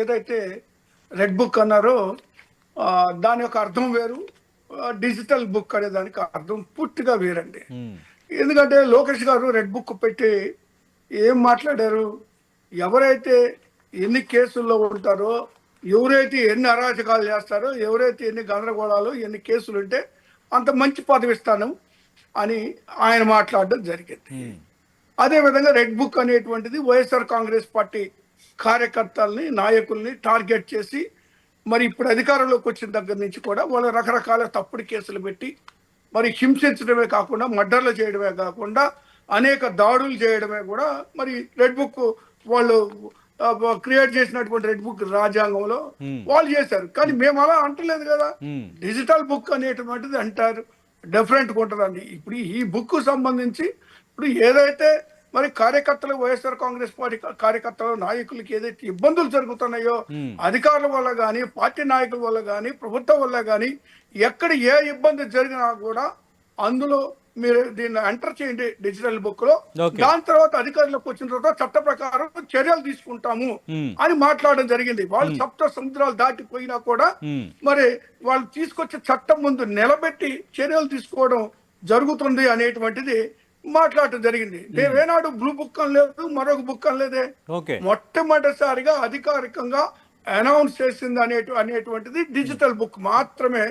ఏదైతే red book అన్నారో దాని యొక్క అర్థం వేరు. డిజిటల్ బుక్ అనే దానికి అర్థం పూర్తిగా వేరండి. ఎందుకంటే లోకేష్ గారు రెడ్ బుక్ పెట్టి ఏం మాట్లాడారు? ఎవరైతే ఎన్ని కేసుల్లో ఉంటారో, ఎవరైతే ఎన్ని అరాచకాలు చేస్తారో, ఎవరైతే ఎన్ని గందరగోళాలు ఎన్ని కేసులు ఉంటే అంత మంచి పదవి ఇస్తాను అని ఆయన మాట్లాడడం జరిగింది. అదేవిధంగా రెడ్ బుక్ అనేటువంటిది వైఎస్ఆర్ కాంగ్రెస్ పార్టీ కార్యకర్తల్ని నాయకుల్ని టార్గెట్ చేసి మరి ఇప్పుడు అధికారంలోకి వచ్చిన దగ్గర నుంచి కూడా వాళ్ళు రకరకాల తప్పుడు కేసులు పెట్టి మరి హింసించడమే కాకుండా మర్డర్లు చేయడమే కాకుండా అనేక దాడులు చేయడమే కూడా మరి రెడ్ బుక్ వాళ్ళు క్రియేట్ చేసినటువంటి రెడ్ బుక్ రాజ్యాంగంలో వాళ్ళు చేశారు. కానీ మేము అలా అంటలేదు కదా. డిజిటల్ బుక్ అనేటువంటిది అంటారు, డిఫరెంట్గా ఉంటుందండి. ఇప్పుడు ఈ బుక్ సంబంధించి ఇప్పుడు ఏదైతే మరి కార్యకర్తలు వైఎస్ఆర్ కాంగ్రెస్ పార్టీ కార్యకర్తలు నాయకులకి ఏదైతే ఇబ్బందులు జరుగుతున్నాయో అధికారుల వల్ల కానీ పార్టీ నాయకుల వల్ల కానీ ప్రభుత్వం వల్ల కానీ ఎక్కడ ఏ ఇబ్బంది జరిగినా కూడా అందులో మీరు దీన్ని ఎంటర్ చేయండి డిజిటల్ బుక్ లో. దాని తర్వాత అధికారులకు వచ్చిన తర్వాత చట్ట ప్రకారం చర్యలు తీసుకుంటాము అని మాట్లాడడం జరిగింది. వాళ్ళు సప్త సముద్రాలు దాటిపోయినా కూడా మరి వాళ్ళు తీసుకొచ్చే చట్టం ముందు నిలబెట్టి చర్యలు తీసుకోవడం జరుగుతుంది అనేటువంటిది మాట్లాడటం జరిగింది. మేమేనాడు బ్లూ బుక్ అని లేదు, మరొక బుక్ అని లేదే. మొట్టమొదటిసారిగా అధికారికంగా అనౌన్స్ చేసింది అనేటువంటిది డిజిటల్ బుక్ మాత్రమే